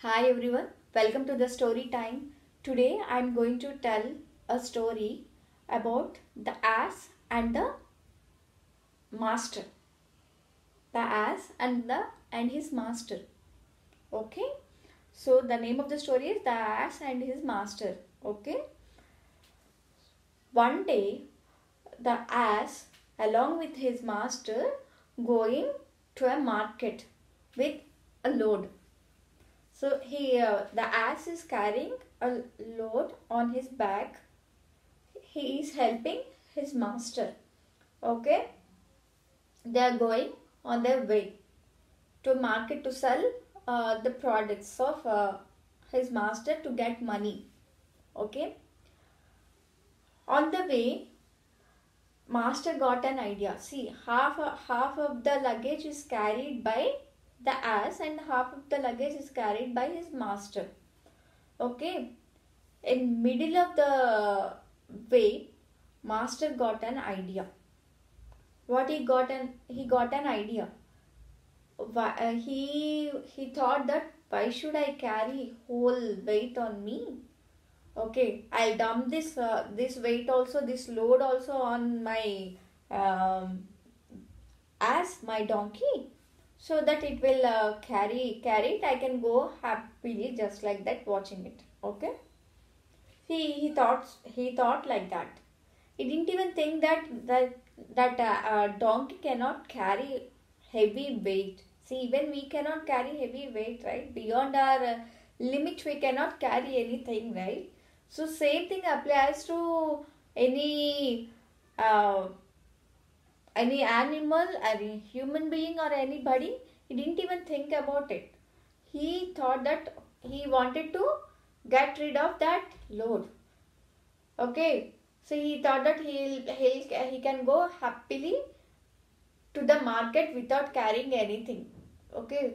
Hi everyone, welcome to the story time. Today I am going to tell a story about the ass and the master. The ass and his master. Okay? So the name of the story is The Ass and His Master. Okay? One day the ass along with his master going to a market with a load. So the ass is carrying a load on his back. He is helping his master. Okay, they are going on their way to market to sell the products of his master to get money. Okay, on the way, master got an idea. See, half of the luggage is carried by the ass and half of the luggage is carried by his master. Okay, in middle of the way, master got an idea. What he got an idea. He thought that why should I carry whole weight on me? Okay, I'll dump this weight also, this load also on my ass, my donkey, so that it will carry it. I can go happily just like that watching it. Okay, he thought like that. He didn't even think that donkey cannot carry heavy weight. See, even we cannot carry heavy weight, right? Beyond our limit, we cannot carry anything, right? So same thing applies to any uh, any animal, any human being or anybody. He didn't even think about it. He thought that he wanted to get rid of that load. Okay, so he thought that he can go happily to the market without carrying anything. Okay,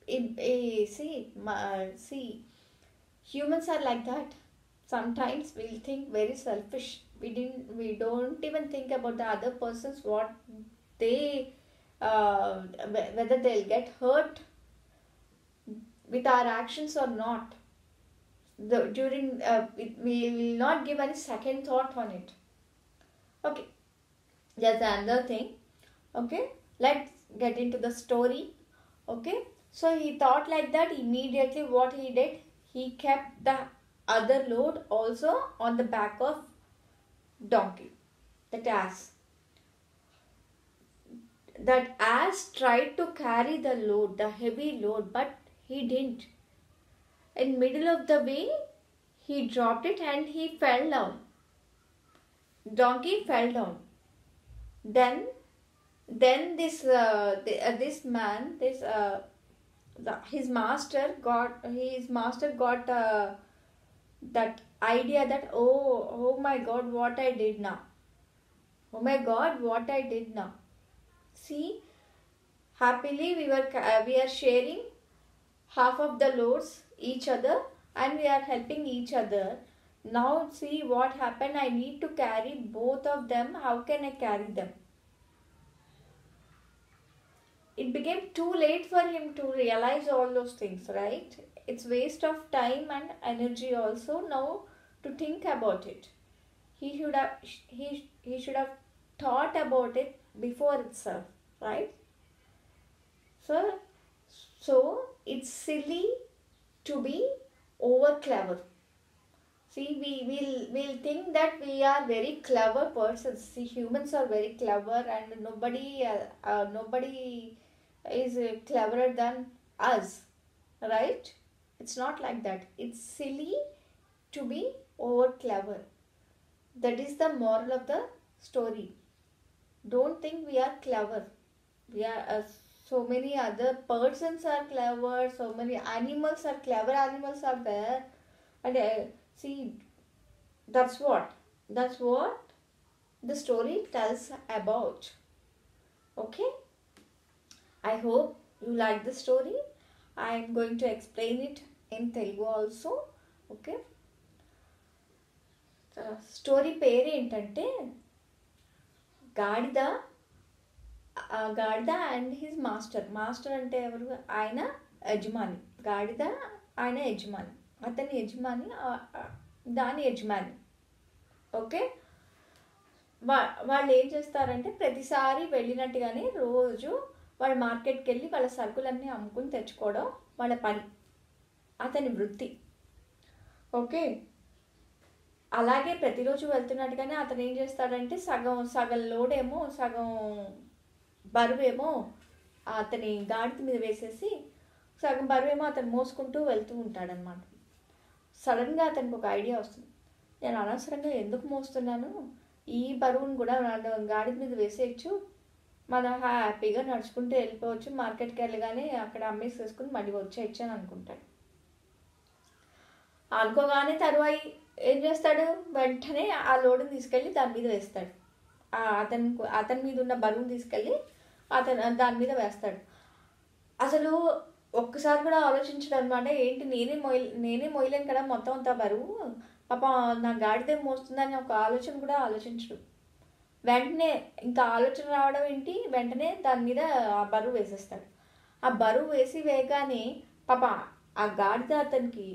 see, humans are like that. Sometimes we'll think very selfish. We don't even think about the other persons, what they whether they'll get hurt with our actions or not. We will not give any second thought on it. Okay, that's another thing. Okay, let's get into the story. Okay, so he thought like that. Immediately what he did, he kept the other load also on the back of donkey, that ass. That ass tried to carry the load, the heavy load, but he didn't. In middle of the way, he dropped it and he fell down. Donkey fell down. Then this man, his master got that idea that, oh my God, what I did now. Oh my God, what I did now. See, happily we are sharing half of the loads each other and we are helping each other. Now see what happened. I need to carry both of them. How can I carry them? It became too late for him to realize all those things, right? It's waste of time and energy also now to think about it. He should have thought about it before itself, right? So so it's silly to be over clever. See, we'll think that we are very clever persons. See, humans are very clever and nobody is cleverer than us, right? It's not like that. It's silly to be over clever. That is the moral of the story. Don't think we are clever. We are so many other persons are clever. So many animals are clever. Animals are there, and see, that's what the story tells about. Okay, I hope you like the story. I am going to explain it in Telugu also. Okay, story పేరు ఏంటంటే గాడిద గాడిద and his master. Master అంటే ఎవరు? ఆయన యజమాని. గాడిద ఆయన యజమాని, అతని యజమాని దాని యజమాని. ఓకే, వాళ్ళు ఏం చేస్తారంటే ప్రతిసారి వెళ్ళినట్టుగానే రోజు వాళ్ళ మార్కెట్కి వెళ్ళి వాళ్ళ సరుకులన్నీ అమ్ముకుని తెచ్చుకోవడం వాళ్ళ పని, అతని వృత్తి. ఓకే, అలాగే ప్రతిరోజు వెళ్తున్నట్టుగానే అతను ఏం చేస్తాడంటే సగం లోడేమో, సగం బరువేమో అతని గాడిద మీద వేసేసి సగం బరువేమో అతను మోసుకుంటూ వెళ్తూ ఉంటాడనమాట. సడన్గా అతనికి ఒక ఐడియా వస్తుంది, నేను అనవసరంగా ఎందుకు మోస్తున్నాను, ఈ బరువును కూడా గాడిద మీద వేసేయచ్చు, మనం హ్యాపీగా నడుచుకుంటూ వెళ్ళిపోవచ్చు, మార్కెట్కి వెళ్ళగానే అక్కడ అమ్మేసేసుకుని మళ్ళీ వచ్చేయచ్చు అని అనుకుంటాడు. అనుకోగానే తరువాయి ఏం చేస్తాడు, వెంటనే ఆ లోడుని తీసుకెళ్ళి దాని మీద వేస్తాడు. అతని మీద ఉన్న బరువుని తీసుకెళ్ళి దాని మీద వేస్తాడు. అసలు ఒక్కసారి కూడా ఆలోచించడం అనమాట, ఏంటి నేనే మొయ్యలేను కదా మొత్తం అంతా బరువు, పాప నా గాడిద మోస్తుందని ఒక ఆలోచన కూడా ఆలోచించడు. వెంటనే ఇంకా ఆలోచన రావడం ఏంటి, వెంటనే దాని మీద ఆ బరువు వేసేస్తాడు. ఆ బరువు వేయగానే పాప ఆ గాడిద అతనికి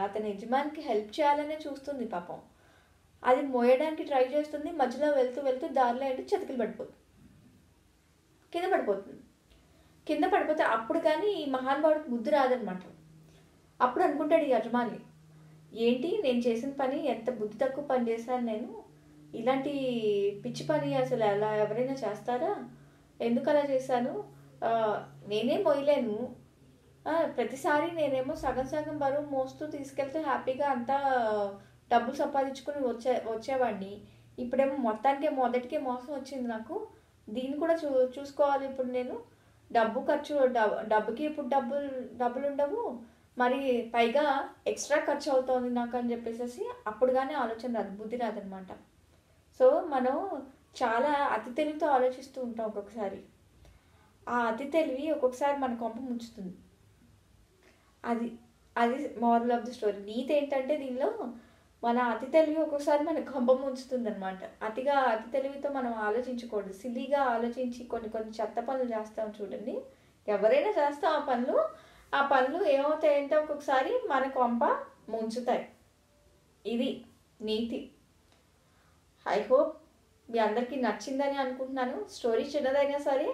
అతని యజమానికి హెల్ప్ చేయాలనే చూస్తుంది పాపం. అది మోయడానికి ట్రై చేస్తుంది, మధ్యలో వెళ్తూ దారిలో ఏంటి చతికిలు పడిపోతుంది, కింద పడిపోతే అప్పుడు కానీ ఈ మహానుభావుడికి బుద్ధి రాదనమాట. అప్పుడు అనుకుంటాడు ఈ యజమాని, ఏంటి నేను చేసిన పని, ఎంత బుద్ధి తక్కువ పని చేశాను నేను, ఇలాంటి పిచ్చి పని అసలు అలా ఎవరైనా చేస్తారా, ఎందుకు అలా చేశాను, నేనే మోయలేను, ప్రతిసారి నేనేమో సగం బరువు మోస్తూ తీసుకెళ్తే హ్యాపీగా అంతా డబ్బులు సంపాదించుకుని వచ్చేవాడిని, ఇప్పుడేమో మొదటికే మోసం వచ్చింది నాకు, దీన్ని కూడా చూసుకోవాలి ఇప్పుడు నేను, డబ్బుకి ఇప్పుడు డబ్బులు ఉండవు, మరి పైగా ఎక్స్ట్రా ఖర్చు అవుతుంది నాకు అని చెప్పేసి అప్పుడు కానీ ఆలోచన రాదు, బుద్ధి రాదనమాట. సో మనం చాలా అతి తెలివితో ఆలోచిస్తూ ఉంటాం ఒక్కొక్కసారి, ఆ అతి తెలివి ఒక్కొక్కసారి మన కొంప ముంచుతుంది. అది మోరల్ ఆఫ్ ది స్టోరీ. నీతి ఏంటంటే దీనిలో మన అతి తెలివి ఒక్కొక్కసారి మన కొంప ముంచుతుంది అనమాట. అతి తెలివితో మనం ఆలోచించకూడదు, సిల్లీగా ఆలోచించి కొన్ని చెత్త పనులు చేస్తాం చూడండి, ఎవరైనా చేస్తాం ఆ పనులు ఏమవుతాయంటే ఒక్కొక్కసారి మన కొంప ముంచుతాయి. ఇది నీతి. ఐ హోప్ మీ అందరికీ నచ్చిందని అనుకుంటున్నాను. స్టోరీ చిన్నదైనా సరే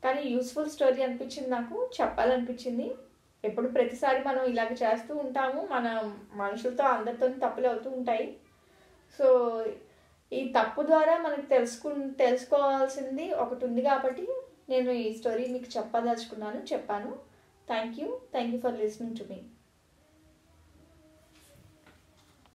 కానీ యూస్ఫుల్ స్టోరీ అనిపించింది, నాకు చెప్పాలనిపించింది. ఎప్పుడు ప్రతిసారి మనం ఇలాగ చేస్తూ ఉంటాము, మన మనుషులతో అందరితో తప్పులు అవుతూ ఉంటాయి. సో ఈ తప్పు ద్వారా మనకు తెలుసుకోవాల్సింది ఒకటి ఉంది కాబట్టి నేను ఈ స్టోరీ మీకు చెప్పాను. Thank you for listening to me.